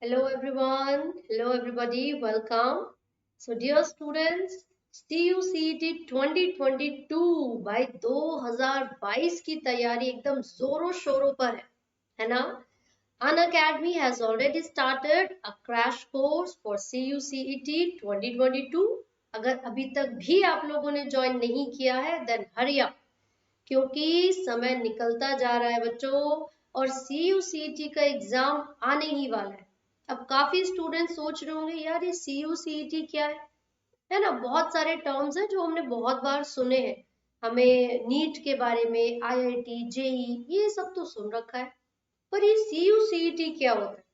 Hello everyone, hello everybody, welcome. So dear students, CUCET 2022 भाई 2022 की तैयारी एकदम जोरों शोरों पर है ना? Unacademy has already started a crash course for CUCET 2022. अगर अभी तक भी आप लोगों ने ज्वाइन नहीं किया है then hurry up, क्योंकि समय निकलता जा रहा है बच्चों और CUCET का एग्जाम आने ही वाला है। अब काफी स्टूडेंट सोच रहे होंगे यार ये CUCET क्या है ना? बहुत सारे टर्म्स हैं जो हमने बहुत बार सुने हैं। हमें नीट के बारे में, IIT, जेई ये सब तो सुन रखा है, पर ये CUCET क्या होता है?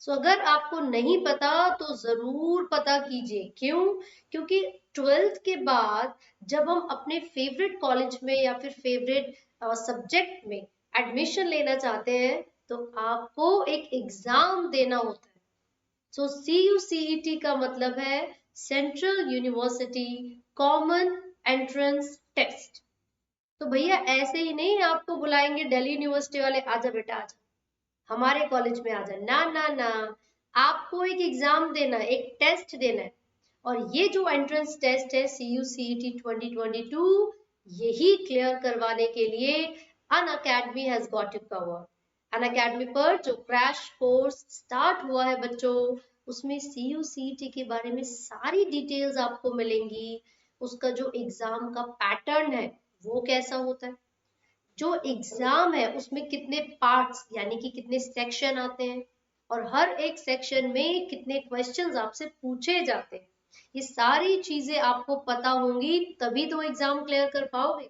सो अगर आपको नहीं पता तो जरूर पता कीजिए। क्यों? क्योंकि 12th के बाद जब हम अपने फेवरेट कॉलेज में या फिर फेवरेट सब्जेक्ट में एडमिशन लेना चाहते हैं तो आपको एक एग्जाम देना होता है। सो CUCET का मतलब है central university common entrance test. तो भैया ऐसे ही नहीं आपको बुलाएंगे दिल्ली यूनिवर्सिटी वाले, आजा बेटा आजा हमारे कॉलेज में आजा, ना ना ना। आपको एक एग्जाम देना है, एक टेस्ट देना है। और ये जो एंट्रेंस टेस्ट है CUCET 2022, यही क्लियर करवाने के लिए Unacademy has got you cover. Unacademy पर जो क्रैश कोर्स स्टार्ट हुआ है बच्चों, उसमें CUCET के बारे में सारी डिटेल्स आपको मिलेंगी। उसका जो एग्जाम का पैटर्न है वो कैसा होता है, जो एग्जाम है उसमें कितने पार्ट्स यानी कि कितने सेक्शन आते हैं, और हर एक सेक्शन में कितने क्वेश्चंस आपसे पूछे जाते हैं, ये सारी चीजें आपको पता होंगी तभी तो एग्जाम क्लियर कर पाओगे,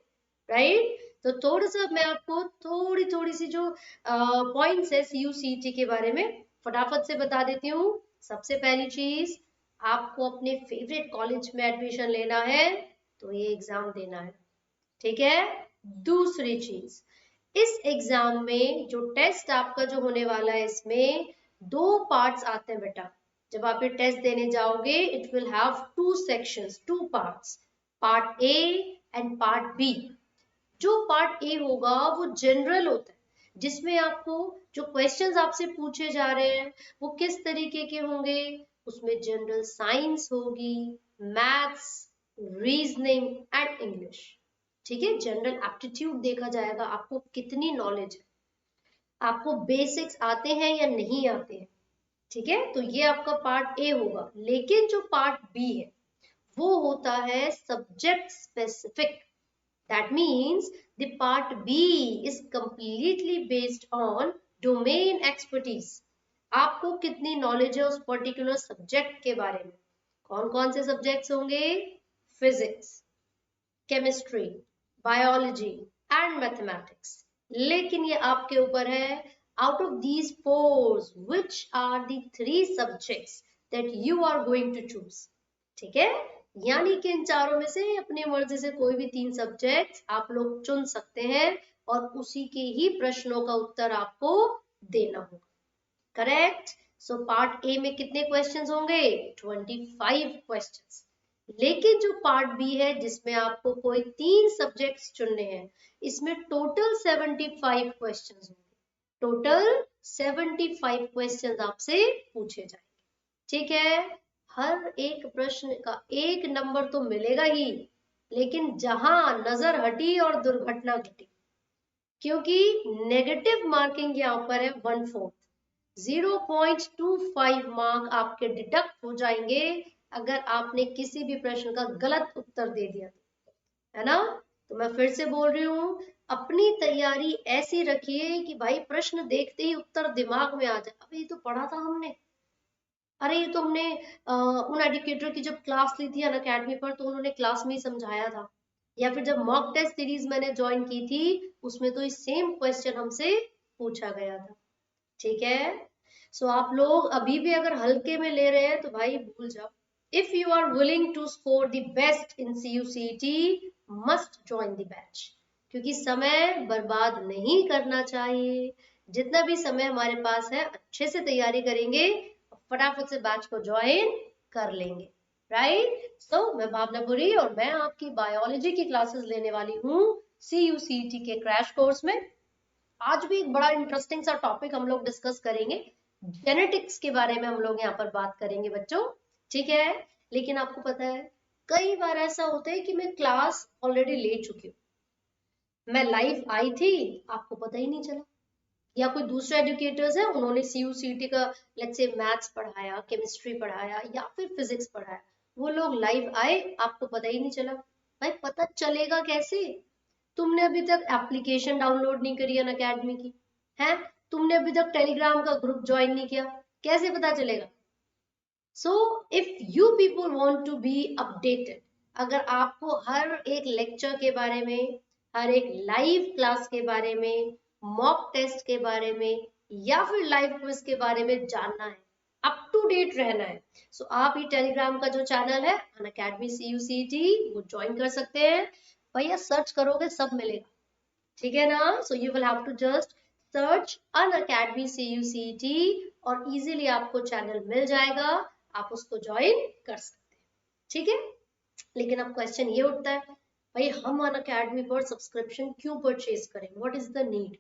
राइट? तो थोड़ा सा मैं आपको थोड़ी थोड़ी सी जो पॉइंट्स है CUCET के बारे में फटाफट से बता देती हूँ। सबसे पहली चीज, आपको अपने फेवरेट कॉलेज में एडमिशन लेना है तो ये एग्जाम देना है, ठीक है? दूसरी चीज, इस एग्जाम में जो टेस्ट आपका जो होने वाला है इसमें दो पार्ट्स आते हैं बेटा। जब आप ये टेस्ट देने जाओगे it will have two sections, two parts, part A and part B. जो पार्ट ए होगा वो जनरल होता है, जिसमें आपको जो क्वेश्चंस आपसे पूछे जा रहे हैं वो किस तरीके के होंगे। उसमें जनरल साइंस होगी, मैथ्स, रीजनिंग एंड इंग्लिश, ठीक है? जनरल एप्टीट्यूड देखा जाएगा, आपको कितनी नॉलेज है, आपको बेसिक्स आते हैं या नहीं आते हैं, ठीक है? तो ये आपका पार्ट ए होगा। लेकिन जो पार्ट बी है वो होता है subject specific. That means the part B is completely based on domain expertise. आपको कितनी नॉलेज है उस पर्टिकुलर सब्जेक्ट के बारे में। कौन कौन से सब्जेक्ट्स होंगे? Physics, chemistry, biology and mathematics. लेकिन ये आपके ऊपर है, out of these fours which are the three subjects that you are going to choose, ठीक है? यानी कि इन चारों में से अपनी मर्जी से कोई भी तीन सब्जेक्ट आप लोग चुन सकते हैं और उसी के ही प्रश्नों का उत्तर आपको देना होगा, करेक्ट? सो पार्ट ए में कितने क्वेश्चंस होंगे? 25 क्वेश्चंस। लेकिन जो पार्ट बी है जिसमें आपको कोई तीन सब्जेक्ट्स चुनने हैं, इसमें टोटल 75 क्वेश्चंस होंगे। टोटल 75 क्वेश्चंस आपसे पूछे जाएंगे, ठीक है? हर एक प्रश्न का एक नंबर तो मिलेगा ही, लेकिन जहां नजर हटी और दुर्घटना घटी, क्योंकि नेगेटिव मार्किंग यहाँ पर है 1/4। 0.25 मार्क आपके डिडक्ट हो जाएंगे अगर आपने किसी भी प्रश्न का गलत उत्तर दे दिया, है ना? तो मैं फिर से बोल रही हूँ, अपनी तैयारी ऐसी रखिए कि भाई प्रश्न देखते ही उत्तर दिमाग में आ जाए। अबे ये तो पढ़ा था हमने, अरे ये तो हमने उन एजुकेटर की जब क्लास ली थी अनअकैडमी पर तो उन्होंने क्लास में ही समझाया था, या फिर जब मॉक टेस्ट सीरीज मैंने ज्वाइन की थी उसमें तो ये सेम क्वेश्चन हमसे पूछा गया था, ठीक है? सो आप लोग अभी भी अगर हल्के में ले रहे हैं तो भाई भूल जाओ। If you are willing to score the best in CUCET must join the batch, क्योंकि समय बर्बाद नहीं करना चाहिए। जितना भी समय हमारे पास है अच्छे से तैयारी करेंगे, फटाफट से बैच को ज्वाइन कर लेंगे, राइट? सो मैं भावनापुरी और मैं आपकी बायोलॉजी की क्लासेस लेने वाली हूँ CUCET के क्रैश कोर्स में। आज भी एक बड़ा इंटरेस्टिंग सा टॉपिक हम लोग डिस्कस करेंगे, जेनेटिक्स के बारे में हम लोग यहाँ पर बात करेंगे बच्चों, ठीक है। लेकिन आपको पता है कई बार ऐसा होता है कि मैं क्लास ऑलरेडी ले चुकी हूँ, मैं लाइव आई थी, आपको पता ही नहीं चला, या कोई दूसरे एजुकेटर्स है उन्होंने सीयूसीटी का लेट्स से मैथ्स पढ़ाया, केमिस्ट्री पढ़ाया या फिर फिजिक्स पढ़ाया, वो लोग लाइव आए, आपको पता ही नहीं चला। भाई पता चलेगा कैसे? तुमने अभी तक एप्लीकेशन डाउनलोड नहीं करी अन अकेडमी की है, तुमने अभी तक टेलीग्राम का ग्रुप ज्वाइन नहीं किया, कैसे पता चलेगा? So if you people want to be updated, अगर आपको हर एक लेक्चर के बारे में, हर एक लाइव क्लास के बारे में, मॉक टेस्ट के बारे में या फिर लाइव क्विज के बारे में जानना है, अप टू डेट रहना है, सो आप ये टेलीग्राम का जो चैनल है अन अकेडमी CUCT वो ज्वाइन कर सकते हैं। भैया सर्च करोगे सब मिलेगा, ठीक है ना। So you will have to just search Unacademy CUCT और इजीली आपको चैनल मिल जाएगा, आप उसको ज्वाइन कर सकते हैं, ठीक है। लेकिन अब क्वेश्चन ये उठता है, भाई हम अन अकेडमी पर सब्सक्रिप्शन क्यों परचेज करें, व्हाट इज द नीड,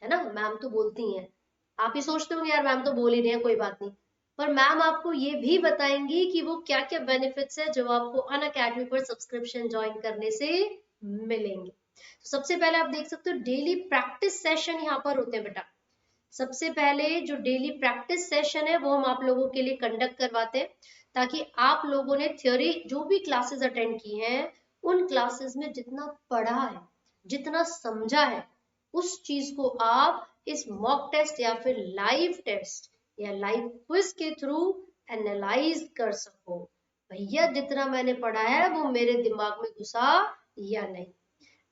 है ना। मैम तो बोलती हैं, आप ही सोचते होंगे यार मैम तो बोल ही रहे हैं कोई बात नहीं, पर मैम आपको ये भी बताएंगी कि वो क्या क्या बेनिफिट्स है जो आपको अन अकेडमी पर सब्सक्रिप्शन ज्वाइन करने से मिलेंगे। तो सबसे पहले आप देख सकते हो डेली प्रैक्टिस सेशन यहाँ पर होते हैं बेटा। सबसे पहले जो डेली प्रैक्टिस सेशन है वो हम आप लोगों के लिए कंडक्ट करवाते हैं, ताकि आप लोगों ने थ्योरी जो भी क्लासेस अटेंड की हैं उन क्लासेस में जितना पढ़ा है, जितना समझा है, उस चीज को आप इस मॉक टेस्ट या फिर लाइव टेस्ट या लाइव क्विज के थ्रू एनालाइज कर सको, भैया जितना मैंने पढ़ा है वो मेरे दिमाग में घुसा या नहीं।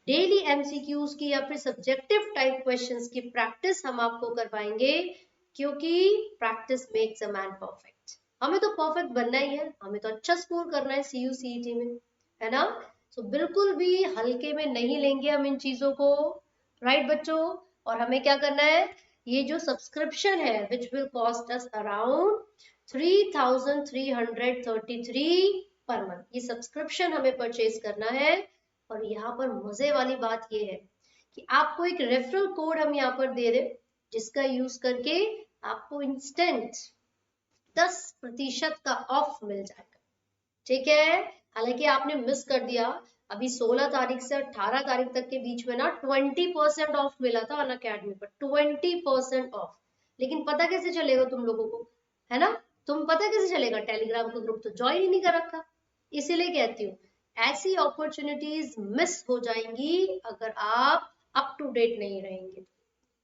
डेली एमसीक्यूज की या फिर सब्जेक्टिव टाइप क्वेश्चंस की प्रैक्टिस हम आपको करवाएंगे, क्योंकि practice makes a man perfect. हमें तो परफेक्ट बनना ही है, हमें तो अच्छा स्कोर करना है CUCT में, है ना। सो बिल्कुल भी हल्के में नहीं लेंगे हम इन चीजों को, राइट बच्चों। और हमें क्या करना है, ये जो सब्सक्रिप्शन है which will cost us around 3333 per month, ये सब्सक्रिप्शन हमें परचेज करना है। और यहाँ पर मजे वाली बात ये है कि आपको एक रेफरल कोड हम यहाँ पर दे रहे, जिसका यूज करके आपको इंस्टेंट 10% का ऑफ मिल जाएगा, ठीक है। हालांकि आपने मिस कर दिया, अभी 16 तारीख से 18 तारीख तक के बीच में ना 20% ऑफ मिला था अन अकेडमी पर, 20% ऑफ। लेकिन पता कैसे चलेगा तुम लोगों को, है ना, तुम पता कैसे चलेगा, टेलीग्राम का ग्रुप तो ज्वाइन ही नहीं कर रखा। इसीलिए कहती हूँ ऐसी अपॉर्चुनिटीज मिस हो जाएंगी अगर आप अप टू डेट नहीं रहेंगे,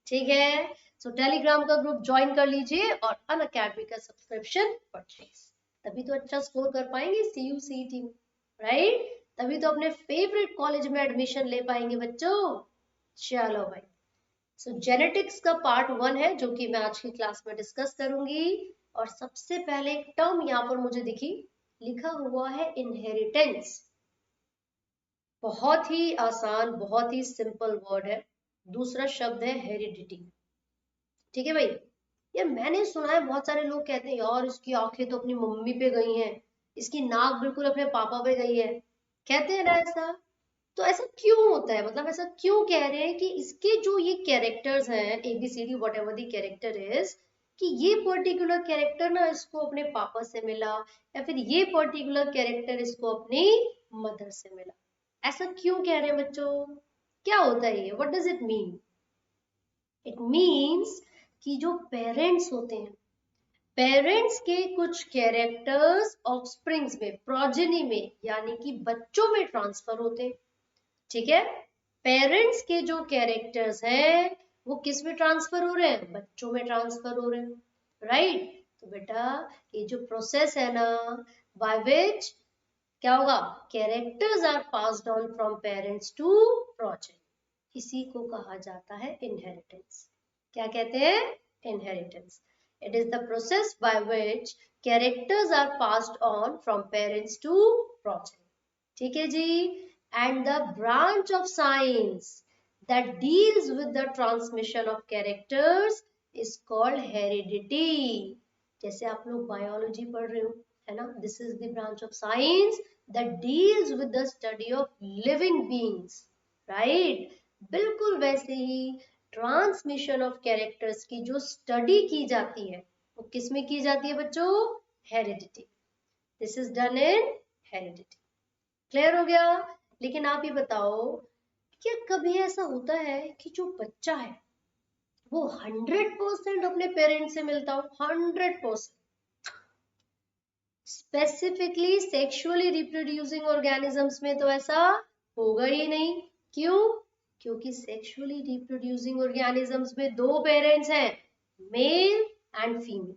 ठीक है। सो टेलीग्राम का ग्रुप ज्वाइन कर लीजिए और अन अकेडमी का सब्सक्रिप्शन परचेज, तभी तो अच्छा स्कोर कर पाएंगे CUCT में, राइट, तभी तो अपने फेवरेट कॉलेज में एडमिशन ले पाएंगे बच्चों। चलो भाई, सो जेनेटिक्स का पार्ट 1 है जो कि मैं आज की क्लास में डिस्कस करूंगी। और सबसे पहले एक टर्म यहाँ पर मुझे दिखी, लिखा हुआ है इनहेरिटेंस। बहुत ही आसान, बहुत ही सिंपल वर्ड है। दूसरा शब्द है हेरिडिटी, ठीक है भाई। यार मैंने सुना है बहुत सारे लोग कहते हैं यार इसकी आंखें तो अपनी मम्मी पे गई हैं, इसकी नाक बिल्कुल अपने पापा पे गई है, कहते हैं ना ऐसा। तो ऐसा क्यों होता है, मतलब ऐसा क्यों कह रहे हैं कि इसके जो ये कैरेक्टर्स हैं ABCD what ever the character is, कि ये पर्टिकुलर कैरेक्टर ना इसको अपने पापा से मिला, या फिर ये पर्टिकुलर कैरेक्टर इसको अपनी मदर से मिला, ऐसा क्यों कह रहे हैं बच्चों, क्या होता है ये, what does it mean? It means कि जो पेरेंट्स होते हैं, पेरेंट्स के कुछ कैरेक्टर्स ऑफस्प्रिंग्स में, प्रोजेनी में, यानी कि बच्चों में ट्रांसफर होते हैं, ठीक है। पेरेंट्स के जो कैरेक्टर्स हैं वो किस में ट्रांसफर हो रहे हैं, बच्चों में ट्रांसफर हो रहे हैं, राइट। तो बेटा ये जो प्रोसेस है ना, बाय विच क्या होगा, characters are passed on from parents to progeny, इसी को कहा जाता है इनहेरिटेंस। क्या कहते हैं, inheritance. It is the process by which characters are passed on from parents to progeny, ठीक है जी। And the branch of science that deals with the transmission of characters is called heredity। जैसे आप लोग biology पढ़ रहे हो, है ना, this is the branch of science that deals with the study of living beings, right। बिल्कुल वैसे ही ट्रांसमिशन ऑफ कैरेक्टर्स की जो स्टडी की जाती है वो किस में की जाती है बच्चों? Heredity. This is done in heredity. Clear हो गया? लेकिन आप ये बताओ, क्या कभी ऐसा होता है कि जो बच्चा है वो 100% अपने पेरेंट्स से मिलता हो? 100%। स्पेसिफिकली सेक्सुअली रिप्रोड्यूसिंग ऑर्गेनिजम्स में तो ऐसा होगा ही नहीं। क्यों? क्योंकि सेक्सुअली रिप्रोड्यूसिंग ऑर्गेनिजम्स में दो पेरेंट्स हैं, मेल एंड फीमेल।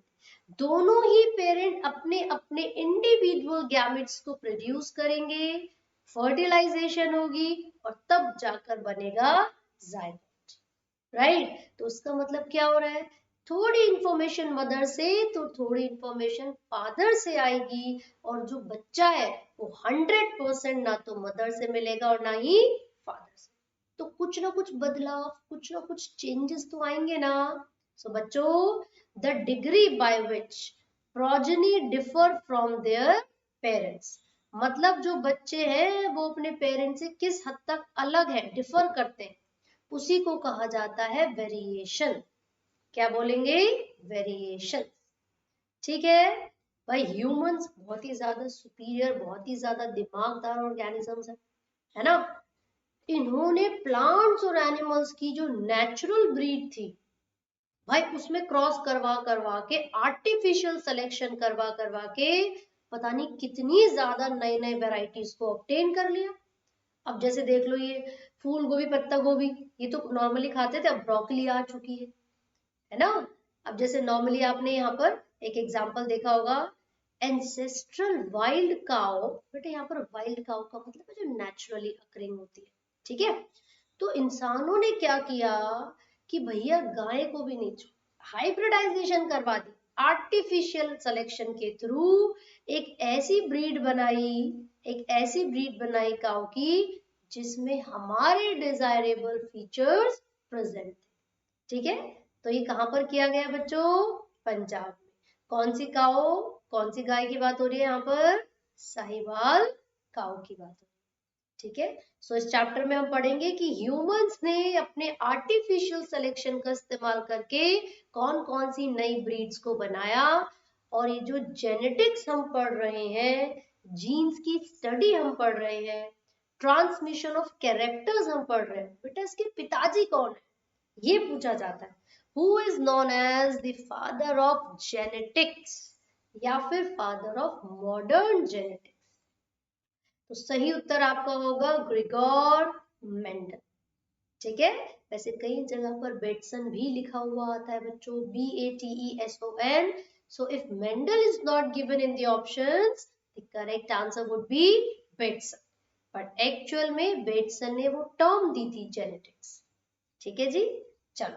दोनों ही पेरेंट अपने अपने इंडिविजुअल गैमेट्स को प्रोड्यूस करेंगे, फर्टिलाइजेशन होगी और तब जाकर बनेगा जायगोट। राइट? तो उसका मतलब क्या हो रहा है? थोड़ी इंफॉर्मेशन मदर से तो थोड़ी इंफॉर्मेशन फादर से आएगी, और जो बच्चा है वो 100% ना तो मदर से मिलेगा और ना ही फादर से। तो कुछ ना कुछ बदलाव, कुछ ना कुछ चेंजेस तो आएंगे ना। सो बच्चों, the degree by which progeny differ from their parents, मतलब जो बच्चे हैं वो अपने पेरेंट्स से किस हद तक अलग है, डिफर करते हैं, उसी को कहा जाता है वेरिएशन। क्या बोलेंगे? वेरिएशन। ठीक है भाई। ह्यूमंस बहुत ही ज्यादा सुपीरियर, बहुत ही ज्यादा दिमागदार ऑर्गेनिजम्स है ना। इन्होंने प्लांट्स और एनिमल्स की जो नेचुरल ब्रीड थी भाई, उसमें क्रॉस करवा करवा के, आर्टिफिशियल सिलेक्शन करवा करवा के पता नहीं कितनी ज्यादा नए नए वेराइटीज को ऑब्टेन कर लिया। अब जैसे देख लो, ये फूल गोभी, पत्ता गोभी, ये तो नॉर्मली खाते थे, अब ब्रोकली आ चुकी है ना। अब जैसे नॉर्मली आपने यहाँ पर एक एग्जांपल देखा होगा, एंसेस्ट्रल वाइल्ड काउ। बेटा यहाँ पर वाइल्ड काउ का मतलब है जो नेचुरली अकरिंग होती है। ठीक है? तो इंसानों ने क्या किया कि भैया गाय को भी नहीं छोड़ा, हाइब्रिडाइजेशन करवा दी, आर्टिफिशियल सिलेक्शन के थ्रू एक ऐसी ब्रीड बनाई, एक ऐसी ब्रीड बनाई काऊ की जिसमें हमारे डिजायरेबल फीचर्स प्रेजेंट थे। ठीक है? तो ये कहां पर किया गया बच्चों? पंजाब में। कौन सी काऊ, कौन सी गाय की बात हो रही है यहाँ पर? साहिवाल काऊ की बात हो रही है। ठीक है? सो इस चैप्टर में हम पढ़ेंगे कि ह्यूमंस ने अपने आर्टिफिशियल सिलेक्शन का इस्तेमाल करके कौन कौन सी नई ब्रीड्स को बनाया, और ये जो जेनेटिक्स हम पढ़ रहे हैं, जीन्स की स्टडी हम पढ़ रहे हैं, ट्रांसमिशन ऑफ कैरेक्टर्स हम पढ़ रहे हैं, बेटा इसके पिताजी कौन है ये पूछा जाता है। Who is known as the father of genetics, या फिर फादर ऑफ मॉडर्न जेनेटिक्स? तो सही उत्तर आपका होगा ग्रिगोर मेंडल। ठीक है? वैसे कई जगह पर बेटसन भी लिखा हुआ आता है बच्चों, BATESON। So if Mendel is not given in the options, the correct answer would be Bateson, but actual में बेटसन ने वो टर्म दी थी जेनेटिक्स। ठीक है जी? चलो,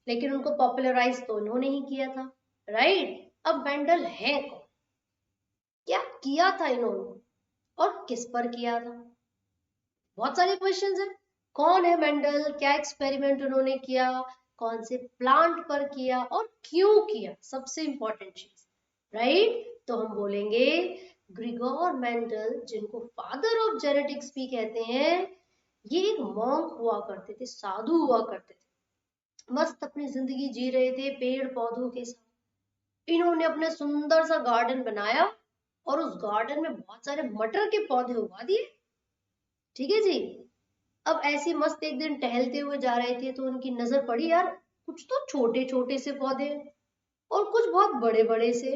लेकिन उनको पॉपुलराइज तो उन्होंने ही किया था। राइट? अब मेंडल है कौन, क्या किया था इन्होंने, और किस पर किया था? बहुत सारे क्वेश्चंस हैं। कौन है मेंडल, क्या एक्सपेरिमेंट उन्होंने किया, कौन से प्लांट पर किया और क्यों किया, सबसे इंपॉर्टेंट चीज। राइट? तो हम बोलेंगे ग्रिगोर मेंडल, जिनको फादर ऑफ जेनेटिक्स भी कहते हैं, ये एक मॉन्क हुआ करते थे, साधु हुआ करते थे, मस्त अपनी जिंदगी जी रहे थे पेड़ पौधों के साथ। इन्होंने अपने सुंदर सा गार्डन बनाया और उस गार्डन में बहुत सारे मटर के पौधे उगा दिए। ठीक है जी? अब ऐसी मस्त एक दिन टहलते हुए जा रहे थे तो उनकी नजर पड़ी, यार कुछ तो छोटे छोटे से पौधे और कुछ बहुत बड़े बड़े से।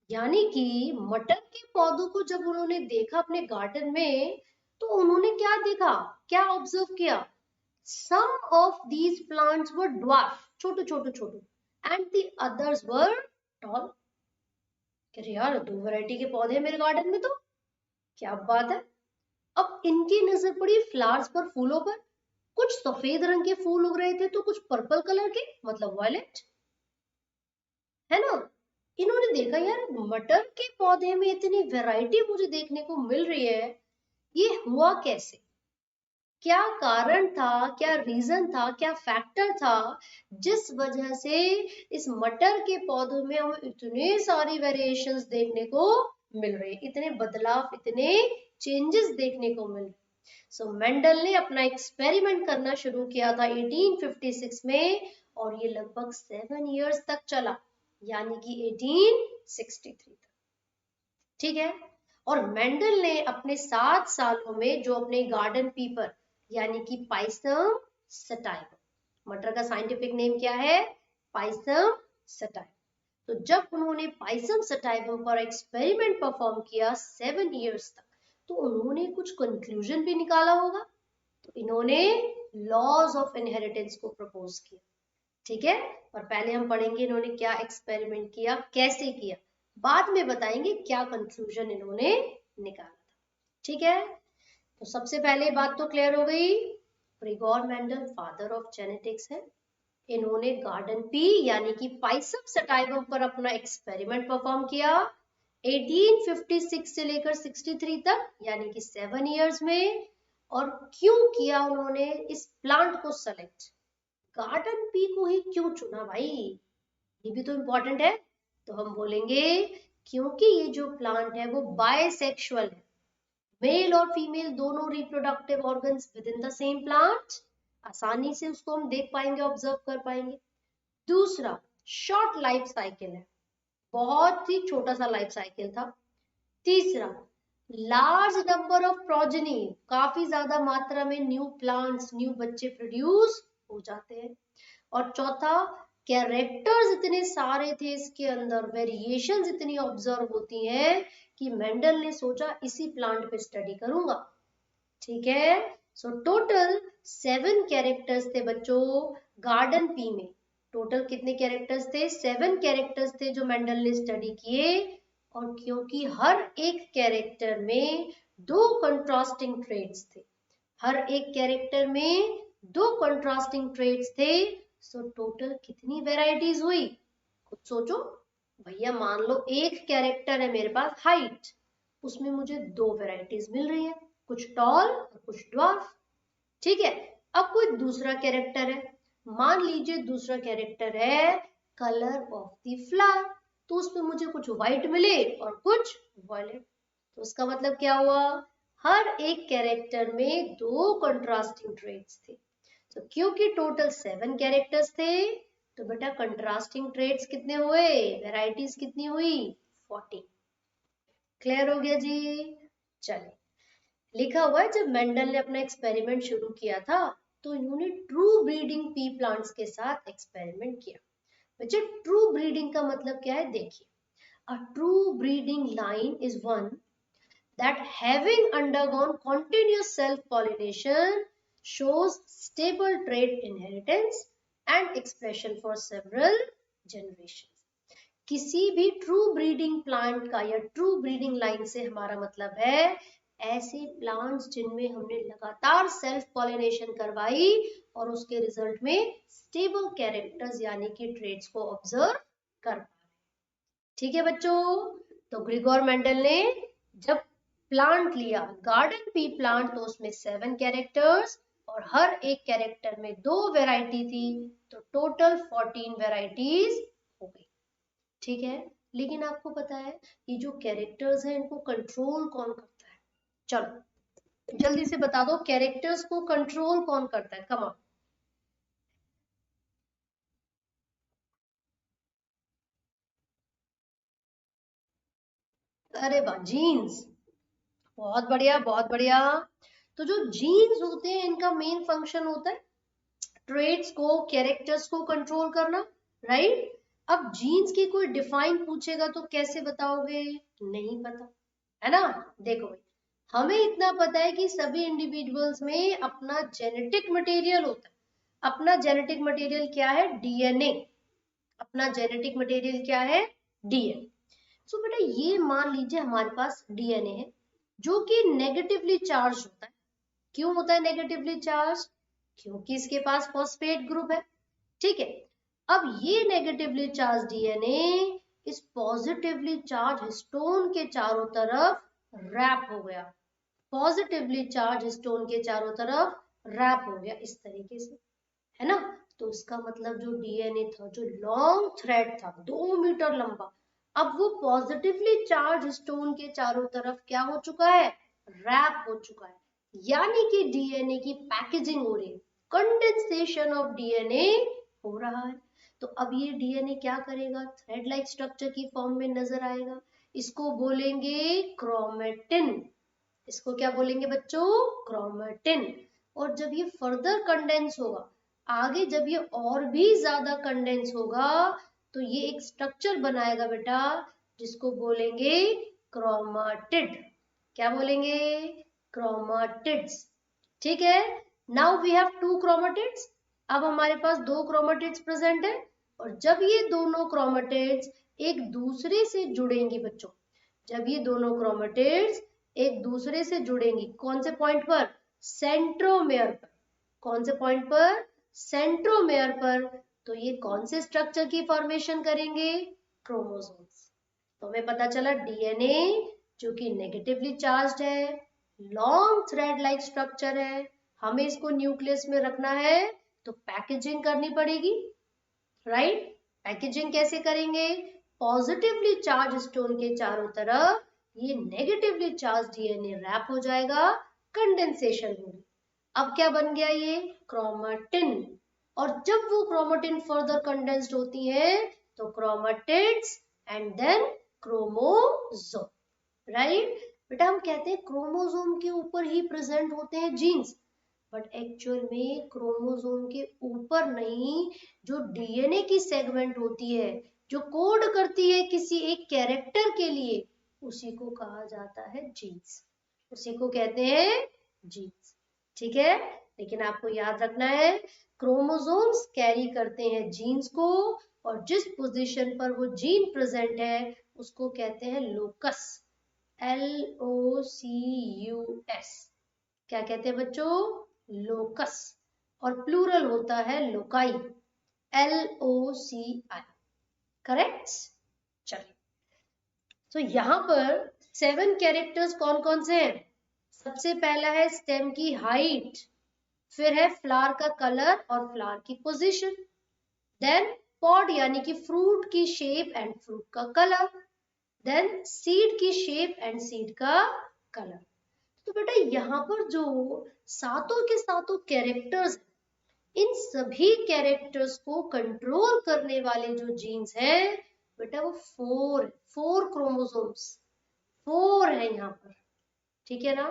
यानी कि मटर के पौधों को जब उन्होंने देखा अपने गार्डन में, तो उन्होंने क्या देखा, क्या ऑब्जर्व किया? Some of these plants were dwarf, छोटे छोटे छोटे, and the others were tall. कह रहे यार, दो वैरायटी के पौधे मेरे गार्डन में, तो क्या बात है। अब इनकी नजर पड़ी फ्लावर्स पर, फूलों पर। कुछ सफेद रंग के फूल उग रहे थे तो कुछ पर्पल कलर के, मतलब वायलेट, है ना। इन्होंने देखा यार, मटर के पौधे में इतनी वैरायटी मुझे देखने को मिल रही है, ये हुआ कैसे? क्या कारण था, क्या रीजन था, क्या फैक्टर था जिस वजह से इस मटर के पौधों में हमें इतने सारी वेरिएशंस देखने को मिल रही है, इतने बदलाव, इतने चेंजेस देखने को मिल रहे? सो मेंडल ने अपना एक्सपेरिमेंट करना शुरू किया था 1856 में, और ये लगभग 7 इयर्स तक चला। यानी कि 1863 तक। ठीक है। और मेंडल ने अपने 7 सालों में जो अपने गार्डन पीपर यानी कि पाइसम सटाइवम, मटर का साइंटिफिक नेम क्या है? Pisum sativum. तो जब उन्होंने पाइसम सटाइवम पर एक्सपेरिमेंट परफॉर्म किया 7 इयर्स तक, तो उन्होंने कुछ कंक्लूजन भी निकाला होगा। तो इन्होंने लॉज ऑफ इनहेरिटेंस को प्रपोज किया। ठीक है। और पहले हम पढ़ेंगे इन्होंने क्या एक्सपेरिमेंट किया, कैसे किया, बाद में बताएंगे क्या कंक्लूजन इन्होंने निकाला था। ठीक है। तो सबसे पहले बात तो क्लियर हो गई, Gregor Mendel father of genetics है। इन्होंने गार्डन पी यानी कि पाइसम सटाइवम पर अपना एक्सपेरिमेंट परफॉर्म किया 1856 से लेकर 63 तक, यानी कि 7 इयर्स में। और क्यों किया उन्होंने इस प्लांट को सेलेक्ट, गार्डन पी को ही क्यों चुना भाई, ये भी तो इम्पोर्टेंट है। तो हम बोलेंगे क्योंकि ये जो प्लांट है वो बायसेक्सुअल है, मेल और फीमेल दोनों reproductive organs with in the same plant, आसानी से उसको हम देख पाएंगे, ऑब्जर्व कर पाएंगे। दूसरा, शॉर्ट लाइफ साइकिल है, बहुत ही छोटा सा लाइफ साइकिल था। तीसरा, लार्ज नंबर ऑफ प्रोजेनी, काफी ज्यादा मात्रा में न्यू प्लांट्स, न्यू बच्चे प्रोड्यूस हो जाते हैं। और चौथा, कैरेक्टर्स इतने सारे थे इसके अंदर, वेरिएशंस इतनी ऑब्जर्व होती हैं कि मेंडल ने सोचा इसी प्लांट पे स्टडी करूंगा। ठीक है। सो टोटल 7 कैरेक्टर्स थे बच्चों गार्डन पी में। टोटल कितने कैरेक्टर्स थे? 7 कैरेक्टर्स थे जो मेंडल ने स्टडी किए। और क्योंकि हर एक कैरेक्टर में 2 कंट्रास्टिंग ट्रेट्स थे, हर एक कैरेक्टर में 2 कंट्रास्टिंग ट्रेट्स थे, सो टोटल कितनी वेराइटीज हुई? खुद सोचो भैया, मान लो एक कैरेक्टर है मेरे पास हाइट, उसमें मुझे 2 वेराइटीज मिल रही है, कुछ टॉल और कुछ ड्वार्फ। ठीक है। अब कोई दूसरा कैरेक्टर है, मान लीजिए दूसरा कैरेक्टर है कलर ऑफ द फ्लावर, तो उसमें मुझे कुछ व्हाइट मिले और कुछ वॉयलेट। तो उसका मतलब क्या हुआ? हर एक कैरेक्टर में 2 कंट्रास्टिंग ट्रेट्स थे। तो क्योंकि टोटल 7 कैरेक्टर्स थे, तो बेटा कंट्रास्टिंग ट्रेट्स कितने हुए, वेराइटीज कितनी हुई? 40। क्लियर हो गया जी? चलिए, लिखा हुआ है जब मेंडल ने अपना एक्सपेरिमेंट शुरू किया था, तो इन्होंने ट्रू ब्रीडिंग पी प्लांट्स के साथ एक्सपेरिमेंट किया। बच्चे, ट्रू ब्रीडिंग का मतलब क्या है? देखिए, a true breeding line is one that having undergone continuous self-pollination shows stable trait inheritance and expression for several generations. किसी भी ट्रू ब्रीडिंग प्लांट का या ट्रू ब्रीडिंग लाइन से हमारा मतलब है ऐसे प्लांट्स जिनमें हमने लगातार सेल्फ पॉलिनेशन करवाई और उसके रिजल्ट में स्टेबल कैरेक्टर्स यानी कि ट्रेट्स को ऑब्जर्व कर पा रहे। ठीक है बच्चों। तो ग्रिगोर मेंडल ने जब प्लांट लिया गार्डन पी प्लांट, तो उसमें 7 कैरेक्टर्स और हर एक कैरेक्टर में 2 वेराइटी थी, तो टोटल 14 वेराइटीज हो गई। ठीक है। लेकिन आपको पता है ये जो कैरेक्टर्स हैं इनको कंट्रोल कौन करता है? चलो जल्दी से बता दो, कैरेक्टर्स को कंट्रोल कौन करता है? Come on. अरे वाह, जीन्स। बहुत बढ़िया, बहुत बढ़िया। तो जो जीन्स होते हैं इनका मेन फंक्शन होता है ट्रेट्स को, कैरेक्टर्स को कंट्रोल करना, राइट। अब जीन्स की कोई डिफाइन पूछेगा तो कैसे बताओगे? नहीं पता, है ना। देखो भाई, हमें इतना पता है कि सभी इंडिविजुअल्स में अपना जेनेटिक मटेरियल होता है। अपना जेनेटिक मटेरियल क्या है? डीएनए। अपना जेनेटिक मटेरियल क्या है? डीएनए। सो बेटा, ये मान लीजिए हमारे पास डीएनए है जो कि नेगेटिवली चार्ज होता है। क्यों होता है नेगेटिवली चार्ज? क्योंकि इसके पास फॉस्फेट ग्रुप है। ठीक है। अब ये नेगेटिवली चार्ज डीएनए इस पॉजिटिवली चार्ज हिस्टोन के चारों तरफ रैप हो गया, पॉजिटिवली चार्ज हिस्टोन के चारों तरफ रैप हो गया इस तरीके से, है ना। तो उसका मतलब जो डीएनए था, जो लॉन्ग थ्रेड था 2 मीटर लंबा, अब वो पॉजिटिवली चार्ज स्टोन के चारों तरफ क्या हो चुका है? रैप हो चुका है। यानी कि डीएनए की पैकेजिंग हो रही है, कंडेंसेशन ऑफ डीएनए हो रहा है। तो अब ये डीएनए क्या करेगा, थ्रेड लाइक स्ट्रक्चर की फॉर्म में नजर आएगा। इसको बोलेंगे क्रोमेटिन। इसको क्या बोलेंगे बच्चों, क्रोमेटिन। और जब ये फर्दर कंडेंस होगा, आगे जब ये और भी ज्यादा कंडेंस होगा, तो ये एक स्ट्रक्चर बनाएगा बेटा, जिसको बोलेंगे क्रोमाटिड। क्या बोलेंगे, क्रोमाटिड्स। ठीक है, now we have two chromatids. अब हमारे पास दो क्रोमाटिड्स प्रेजेंट है, और जब ये दोनों क्रोमाटिड्स एक दूसरे से जुड़ेंगी बच्चों, जब ये दोनों क्रोमाटिड्स एक दूसरे से जुड़ेंगी, कौन से पॉइंट पर, सेंट्रोमेयर पर। कौन से पॉइंट पर, सेंट्रोमेयर पर। तो ये कौन से स्ट्रक्चर की फॉर्मेशन करेंगे, क्रोमोसोम्स। तो हमें पता चला डीएनए जो कि नेगेटिवली चार्ज्ड है, लॉन्ग थ्रेड लाइक स्ट्रक्चर है, हमें इसको न्यूक्लियस में रखना है, तो पैकेजिंग करनी पड़ेगी, राइट। पैकेजिंग कैसे करेंगे, पॉजिटिवली चार्ज स्टोन के चारों तरफ ये नेगेटिवली चार्ज डीएनए रैप हो जाएगा, कंडेंसेशन होगी। अब क्या बन गया, ये क्रोमेटिन। और जब वो क्रोमेटिन फर्दर कंडेंस्ड होती है, तो chromatids and then chromosome, right. बेटा हम कहते हैं क्रोमोसोम के ऊपर ही प्रेजेंट होते हैं जीन्स, बट एक्चुअल में क्रोमोसोम के ऊपर नहीं, जो डीएनए की सेगमेंट होती है, जो कोड करती है किसी एक कैरेक्टर के लिए, उसी को कहा जाता है जीन्स, उसी को कहते हैं जीन्स। ठीक है, लेकिन आपको याद रखना है, क्रोमोसोम्स कैरी करते हैं जीन्स को, और जिस पोजीशन पर वो जीन प्रेजेंट है उसको कहते हैं लोकस, LOCUS। क्या कहते हैं बच्चों, लोकस। और प्लूरल होता है लोकाई, LOCI। करेक्ट। चलिए, तो यहाँ पर 7 कैरेक्टर्स कौन कौन से हैं। सबसे पहला है स्टेम की हाइट, फिर है फ्लावर का कलर और फ्लावर की पोजीशन, देन पॉड यानी कि फ्रूट की शेप एंड फ्रूट का कलर, देन सीड की शेप एंड सीड का कलर। तो बेटा यहाँ पर जो सातों के सातों कैरेक्टर्स, इन सभी कैरेक्टर्स को कंट्रोल करने वाले जो जीन्स हैं बेटा, वो फोर क्रोमोसोम्स, 4 है यहाँ पर। ठीक है ना,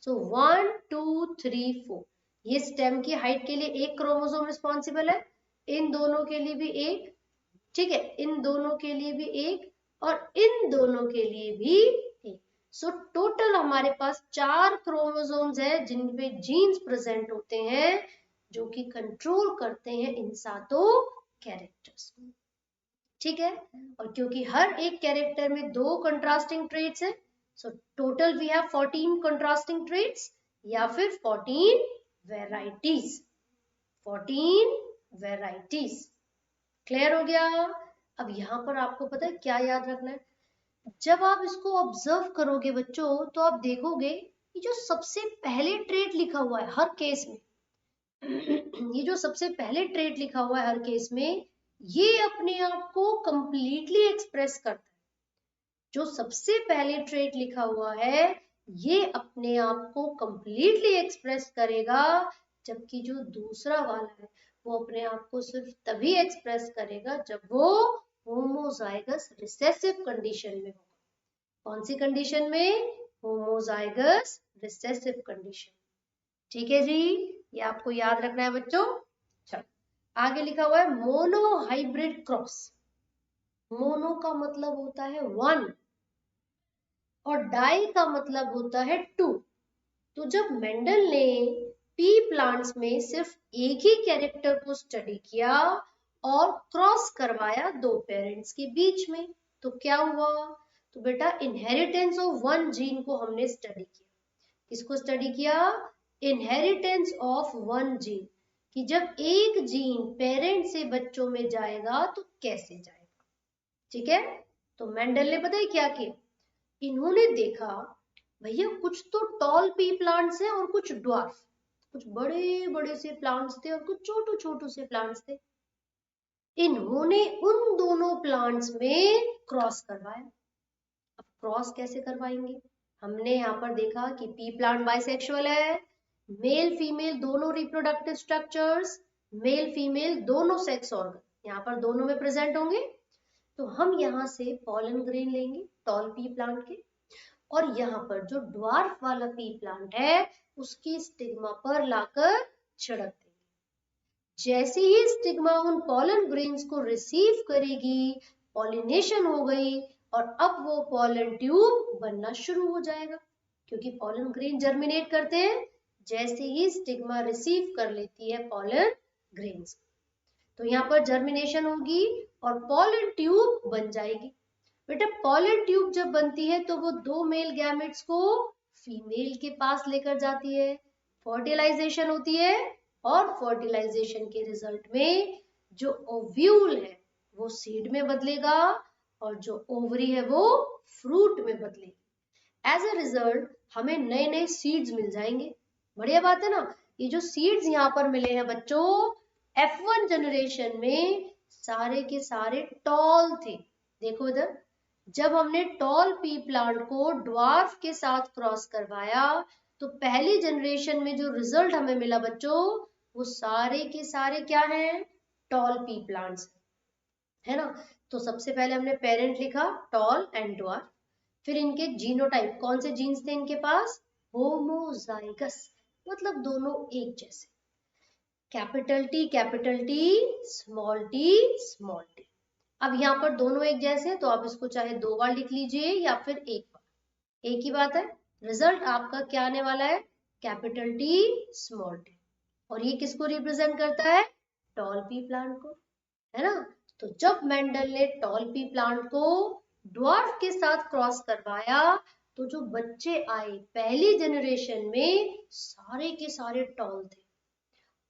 सो 1 2 3 4। ये स्टेम की हाइट के लिए एक क्रोमोसोम रिस्पॉन्सिबल है, इन दोनों के लिए भी एक, ठीक है, इन दोनों के लिए भी एक, और इन दोनों के लिए भी एक। सो टोटल हमारे पास 4 क्रोमोसोम्स है जिनपे जीन्स प्रेजेंट होते हैं, जो कि कंट्रोल करते हैं इन सातों कैरेक्टर्स को। ठीक है, और क्योंकि हर एक कैरेक्टर में 2 कंट्रास्टिंग ट्रेट्स है, so total we have 14 contrasting traits, या फिर 14 वेराइटीज, 14 वेराइटीज। क्लियर हो गया। अब यहाँ पर आपको पता है क्या याद रखना है, जब आप इसको ऑब्जर्व करोगे बच्चों, तो आप देखोगे कि जो सबसे पहले ट्रेट लिखा हुआ है हर केस में, ये जो सबसे पहले ट्रेट लिखा हुआ है हर केस में, ये अपने आप को कंप्लीटली एक्सप्रेस करता है। जो सबसे पहले ट्रेट लिखा हुआ है ये अपने आप को कंप्लीटली एक्सप्रेस करेगा, जबकि जो दूसरा वाला है वो अपने आप को सिर्फ तभी एक्सप्रेस करेगा जब वो होमोजाइगस रिसेसिव कंडीशन में होगा। कौन सी कंडीशन में, होमोजाइगस रिसेसिव कंडीशन। ठीक है जी, ये आपको याद रखना है बच्चों। चलो आगे लिखा हुआ है मोनो हाइब्रिड क्रॉस। मोनो का मतलब होता है 1 और डाई का मतलब होता है 2। तो जब मेंडल ने पी प्लांट्स में सिर्फ एक ही कैरेक्टर को स्टडी किया और क्रॉस करवाया 2 पेरेंट्स के बीच में, तो क्या हुआ, तो बेटा इनहेरिटेंस ऑफ 1 जीन को हमने स्टडी किया। किसको स्टडी किया, इनहेरिटेंस ऑफ 1 जीन, कि जब एक जीन पेरेंट से बच्चों में जाएगा तो कैसे जाएगा। ठीक है, तो मेंडल ने पता है क्या किया, इन्होंने देखा भैया कुछ तो टॉल पी प्लांट्स है और कुछ ड्वार्फ, कुछ बड़े बड़े से प्लांट्स थे और कुछ छोटू छोटू से प्लांट्स थे। इन्होंने उन दोनों प्लांट्स में क्रॉस करवाया। अब क्रॉस कैसे करवाएंगे, हमने यहाँ पर देखा कि पी प्लांट बाइसेक्सुअल है, मेल फीमेल दोनों रिप्रोडक्टिव स्ट्रक्चर्स, मेल फीमेल दोनों सेक्स ऑर्गन, यहाँ पर दोनों में प्रेजेंट होंगे। तो हम यहाँ से पॉलन ग्रेन लेंगे टॉल पी प्लांट के, और यहाँ पर जो ड्वार्फ वाला पी प्लांट है उसकी स्टिग्मा पर लाकर छिड़क देंगे। जैसे ही स्टिग्मा उन पॉलन ग्रेन्स को रिसीव करेगी, पॉलिनेशन हो गई, और अब वो पॉलन ट्यूब बनना शुरू हो जाएगा, क्योंकि पॉलन ग्रेन जर्मिनेट करते हैं जैसे ही स्टिग्मा रिसीव कर लेती है पॉलन ग्रेन्स। तो यहाँ पर जर्मिनेशन होगी और पॉलन ट्यूब बन जाएगी। बेटा पॉलन ट्यूब जब बनती है तो वो दो मेल गैमेट्स को फीमेल के पास लेकर जाती है, फर्टिलाइजेशन होती है, और फर्टिलाइजेशन के रिजल्ट में जो ओव्यूल है वो सीड में बदलेगा और जो ओवरी है वो फ्रूट में बदलेगी। एज अ रिजल्ट हमें नए नए सीड्स मिल जाएंगे। बढ़िया बात है ना। ये जो सीड्स यहाँ पर मिले हैं बच्चों, F1 जनरेशन में सारे के सारे टॉल थे। देखो इधर, जब हमने टॉल पी प्लांट को ड्वार्फ के साथ क्रॉस करवाया तो पहली जनरेशन में जो रिजल्ट हमें मिला बच्चों, वो सारे के सारे क्या हैं? टॉल पी प्लांट्स है ना। तो सबसे पहले हमने पेरेंट लिखा टॉल एंड ड्वार्फ, फिर इनके जीनोटाइप, कौन से जीन्स थे इनके पास? होमोजाइगस, मतलब दोनों एक जैसे। Capital T small T small T. अब यहाँ पर दोनों एक जैसे हैं तो आप इसको चाहे 2 बार लिख लीजिए या फिर 1 बार, एक ही बात है। रिजल्ट आपका क्या आने वाला है? Capital T small T. और ये किसको रिप्रेजेंट करता है? टॉल पी प्लांट को, है ना। तो जब मेंडल ने टॉल पी प्लांट को ड्वार्फ के साथ क्रॉस करवाया तो जो बच्चे आए पहली जनरेशन में सारे के सारे टॉल थे।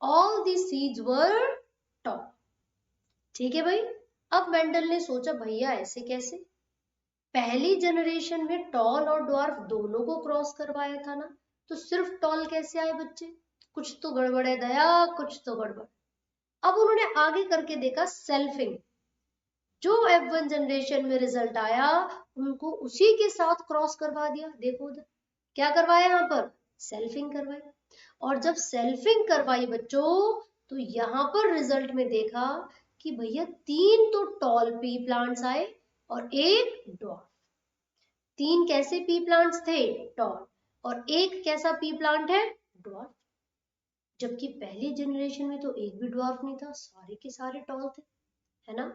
All the seeds were toll. ठीक है भाई। अब मेंडल ने सोचा भैया ऐसे कैसे? पहली जनरेशन में टॉल और ड्वार्फ दोनों को क्रॉस करवाया था ना, तो सिर्फ टॉल कैसे आए बच्चे? कुछ तो गड़बड़ है दया, कुछ तो गड़बड़। अब उन्होंने आगे करके देखा सेल्फिंग। जो F1 जनरेशन में रिजल्ट आया उनको उसी के साथ क्रॉस करवा दिया। देखो उधर क्या करवाया, यहाँ पर सेल्फिंग करवाई। और जब सेल्फिंग करवाई बच्चों तो यहाँ पर रिजल्ट में देखा कि भैया 3 तो टॉल पी प्लांट्स आए और 1 ड्वार्फ। 3 कैसे पी प्लांट्स थे? टॉल। और 1 कैसा पी प्लांट है? ड्वार्फ। जबकि पहली जनरेशन में तो एक भी ड्वार्फ नहीं था, सारे के सारे टॉल थे, है ना।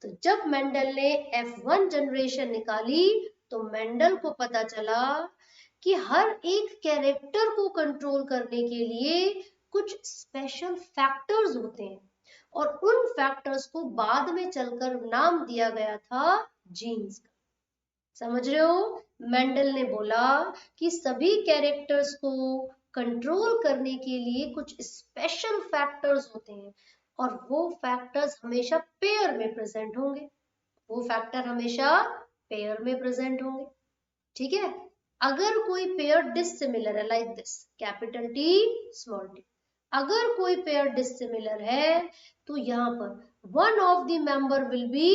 तो जब मेंडल ने F1 जनरेशन निकाली तो मेंडल को पता चला कि हर एक कैरेक्टर को कंट्रोल करने के लिए कुछ स्पेशल फैक्टर्स होते हैं, और उन फैक्टर्स को बाद में चलकर नाम दिया गया था जीन्स का। समझ रहे हो? मेंडल ने बोला कि सभी कैरेक्टर्स को कंट्रोल करने के लिए कुछ स्पेशल फैक्टर्स होते हैं, और वो फैक्टर्स हमेशा पेयर में प्रेजेंट होंगे। वो फैक्टर हमेशा पेयर में प्रेजेंट होंगे। ठीक है। अगर कोई पेयर डिसिमिलर है, like this, capital T small T, अगर कोई पेयर डिसिमिलर है तो यहाँ पर one of the member will be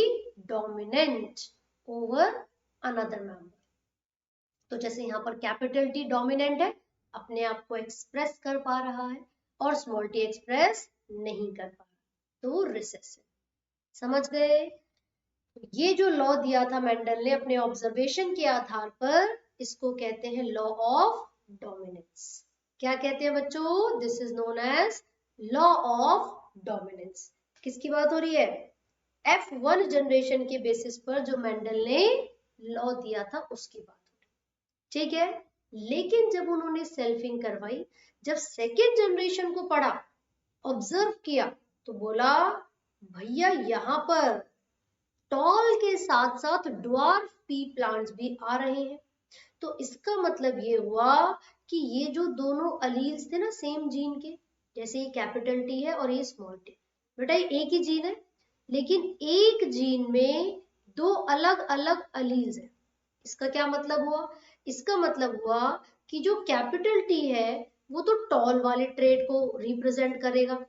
dominant over another member. तो जैसे यहाँ पर कैपिटल टी डोमिनेंट है, अपने आप को एक्सप्रेस कर पा रहा है, और स्मॉल टी एक्सप्रेस नहीं कर पा रहा, तो रिसेसिव। समझ गए? ये जो लॉ दिया था मेंडल ने अपने ऑब्जर्वेशन के आधार पर, इसको कहते हैं लॉ ऑफ डोमिनेंस। क्या कहते हैं बच्चों? This is known as law of dominance. किसकी बात हो रही है? F1 जनरेशन के बेसिस पर जो मेंडल ने लॉ दिया था उसकी बात हो रही। ठीक है। लेकिन जब उन्होंने सेल्फिंग करवाई, जब सेकेंड जनरेशन को पढ़ा, ऑब्जर्व किया, तो बोला भैया यहाँ पर टॉल के साथ साथ ड्वार्फ पी प्लांट्स भी आ रहे हैं। तो इसका मतलब ये हुआ कि ये जो दोनों अलील्स थे ना सेम जीन के, जैसे ये कैपिटल टी है और ये स्मॉल टी, बेटा ये एक ही जीन है, लेकिन एक जीन में 2 अलग अलग अलील्स है। इसका क्या मतलब हुआ? इसका मतलब हुआ कि जो कैपिटल टी है वो तो टॉल वाले ट्रेट को रिप्रेजेंट करेगा,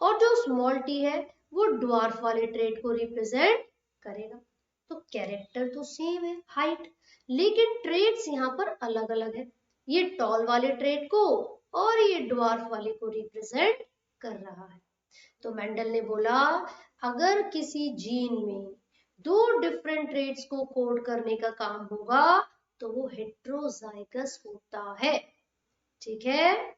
और जो स्मॉल टी है वो ड्वार्फ वाले ट्रेट को रिप्रेजेंट करेगा। तो कैरेक्टर तो सेम है, हाइट, लेकिन ट्रेट्स यहाँ पर अलग अलग है। ये टॉल वाले ट्रेट को और ये ड्वार्फ वाले को रिप्रेजेंट कर रहा है। तो मेंडल ने बोला अगर किसी जीन में दो डिफरेंट ट्रेट्स को कोड करने का काम होगा तो वो हेट्रोजाइगस होता है। ठीक है,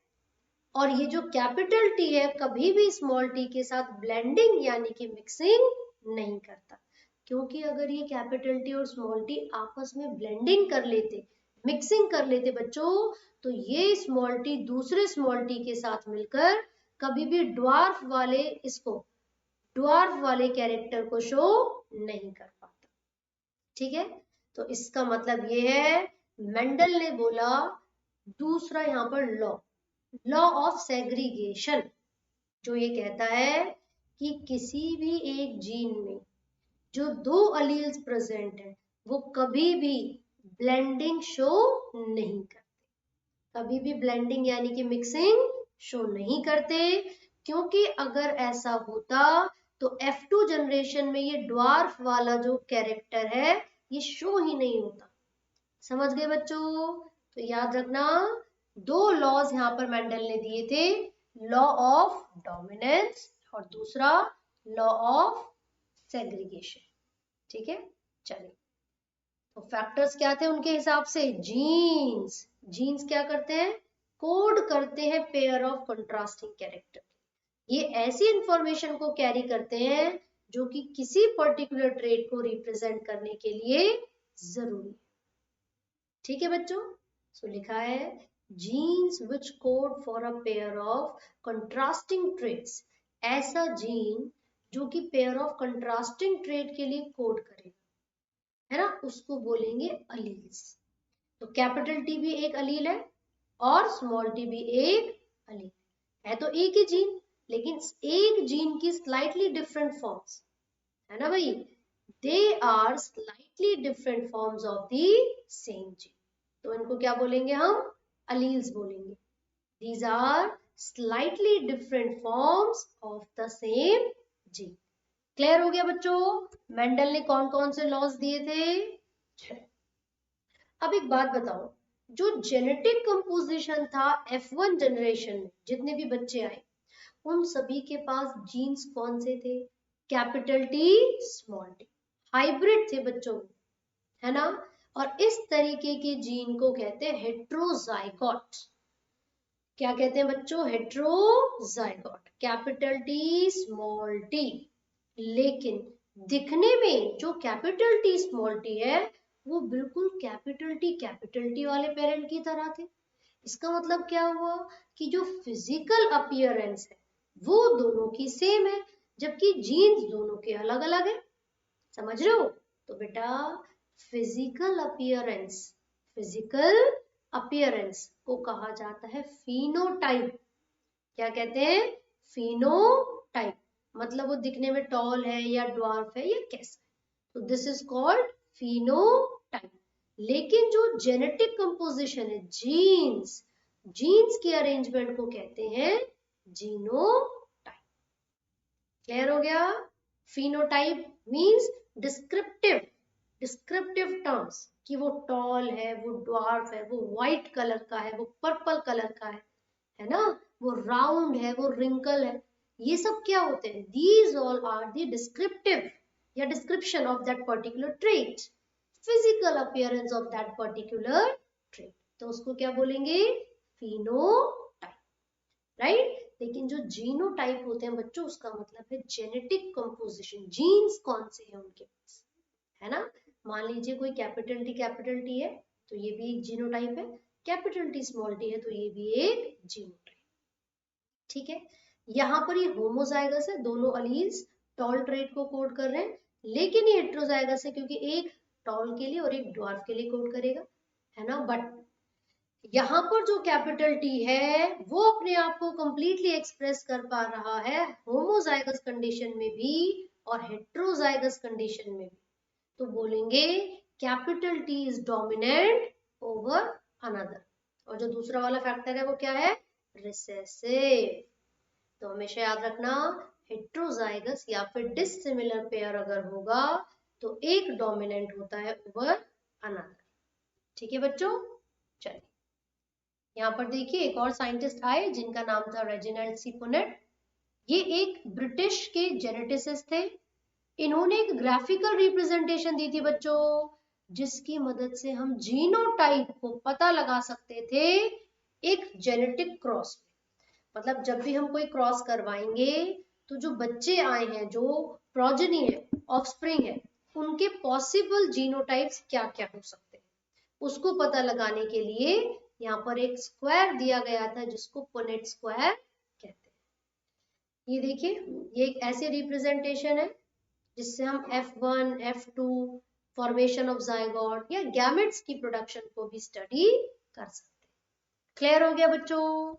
और ये जो कैपिटल टी है कभी भी स्मॉल टी के साथ ब्लेंडिंग यानी कि मिक्सिंग नहीं करता, क्योंकि अगर ये कैपिटल टी और स्मॉल टी आपस में ब्लेंडिंग कर लेते, मिक्सिंग कर लेते बच्चों, तो ये स्मॉल टी दूसरे स्मॉल टी के साथ मिलकर कभी भी ड्वार्फ वाले कैरेक्टर को शो नहीं कर पाता। ठीक है, तो इसका मतलब ये है, मेंडल ने बोला दूसरा यहाँ पर लॉ ऑफ सेग्रीगेशन, जो ये कहता है कि किसी भी एक जीन में जो दो अलील्स प्रेजेंट है वो कभी भी ब्लेंडिंग शो नहीं करते, कभी भी ब्लेंडिंग यानी कि मिक्सिंग शो नहीं करते, क्योंकि अगर ऐसा होता तो F2 जनरेशन में ये ड्वार्फ वाला जो कैरेक्टर है ये शो ही नहीं होता। समझ गए बच्चों? तो याद रखना, दो लॉज यहाँ पर मेंडल ने दिए थे, लॉ ऑफ डोमिनेंस और दूसरा लॉ ऑफ सेग्रीगेशन। ठीक है, चलिए, तो फैक्टर्स क्या थे उनके हिसाब से? जीन्स क्या करते हैं? कोड करते हैं पेयर ऑफ कंट्रास्टिंग कैरेक्टर। ये ऐसी इंफॉर्मेशन को कैरी करते हैं जो कि किसी पर्टिकुलर ट्रेट को रिप्रेजेंट करने के लिए जरूरी है। ठीक है बच्चों, सो लिखा है jeans which code for a pair of contrasting traits, ऐसा जीन जो कि पेयर ऑफ कंट्रास्टिंग ट्रेट के लिए कोड करेगा, है ना, उसको बोलेंगे अलील्स। तो कैपिटल टी भी एक अलील है और स्मॉल टी भी एक अलील है, तो एक ही जीन, लेकिन एक जीन की स्लाइटली डिफरेंट फॉर्म्स, है ना भाई, they are slightly different forms of the same gene, तो इनको क्या बोलेंगे हम? अलील्स बोलेंगे। These are slightly different forms of the same gene. Clear हो गया बच्चों? मेंडल ने कौन कौन से लॉज दिए थे? अब एक बात बताओ, जो जेनेटिक कंपोजिशन था F1 जनरेशन में जितने भी बच्चे आए उन सभी के पास जीन्स कौन से थे? Capital T small T, hybrid थे बच्चों, है ना, और इस तरीके के जीन को कहते हैं हेट्रोजाइगोट। क्या कहते हैं बच्चों? Heterozygote, capital T small T. लेकिन दिखने में जो कैपिटल टी स्मॉल टी है वो बिल्कुल कैपिटल टी वाले पेरेंट की तरह थे। इसका मतलब क्या हुआ कि जो फिजिकल अपीयरेंस है वो दोनों की सेम है, जबकि जीन्स दोनों के अलग अलग है। समझ रहे हो? तो बेटा फिजिकल अपीयरेंस को कहा जाता है फिनोटाइप। क्या कहते हैं? फिनोटाइप, मतलब वो दिखने में टॉल है या ड्वार्फ है या कैसा है, तो दिस इज कॉल्ड फिनोटाइप। लेकिन जो जेनेटिक कंपोजिशन है, जीन्स के अरेंजमेंट को कहते हैं जीनोटाइप। क्लियर हो गया? फिनोटाइप मींस डिस्क्रिप्टिव टर्म्स, कि वो टॉल है, वो ड्वार्फ है, वो व्हाइट कलर का है, वो पर्पल कलर का है ना, वो राउंड है, वो रिंकल है, ये सब क्या होते हैं? These all are the descriptive या description of that particular trait, physical appearance of that particular trait, तो उसको क्या बोलेंगे? Phenotype, right. लेकिन जो जीनोटाइप होते हैं बच्चों, उसका मतलब है जेनेटिक कंपोजिशन, जीन्स कौन से हैं उनके पास, है ना। मान लीजिए कोई कैपिटल टी है तो ये भी एक जीनोटाइप है, कैपिटल टी स्मॉल टी है तो ये भी एक जीनोटाइप। ठीक है, यहाँ पर ये होमोजाइगस है, दोनों अलील्स टॉल ट्रेट को कोड कर रहे हैं, लेकिन ये हेट्रोजाइगस है क्योंकि एक टॉल के लिए और एक ड्वार्फ के लिए कोड करेगा, है ना। बट यहाँ पर जो कैपिटल टी है वो अपने आप को कंप्लीटली एक्सप्रेस कर पा रहा है होमोजाइगस कंडीशन में भी और हेट्रोजाइगस कंडीशन में भी, तो बोलेंगे capital T is dominant over another, और जो दूसरा वाला फैक्टर है वो क्या है? रिसेसिव। तो हमेशा याद रखना, हेट्रोजाइगस या फिर डिसिमिलर पेयर अगर होगा तो एक डोमिनेंट होता है ओवर अनदर। ठीक है बच्चों, चलिए यहाँ पर देखिए एक और साइंटिस्ट आए जिनका नाम था रेजिनाल्ड सी पुनेट। ये एक ब्रिटिश के जेनेटिसिस्ट थे। इन्होंने एक ग्राफिकल रिप्रेजेंटेशन दी थी बच्चों, जिसकी मदद से हम जीनोटाइप को पता लगा सकते थे एक जेनेटिक क्रॉस में। मतलब जब भी हम कोई क्रॉस करवाएंगे तो जो बच्चे आए हैं, जो प्रोजेनी है, ऑफस्प्रिंग है, उनके पॉसिबल जीनोटाइप्स क्या क्या हो सकते हैं, उसको पता लगाने के लिए यहाँ पर एक स्क्वायर दिया गया था जिसको पुनेट स्क्वायर कहते हैं। ये देखिए, ये एक ऐसी रिप्रेजेंटेशन है जिससे हम F1, F2, formation of zygote या गैमेट्स की प्रोडक्शन को भी स्टडी कर सकते हैं। क्लियर हो गया बच्चों?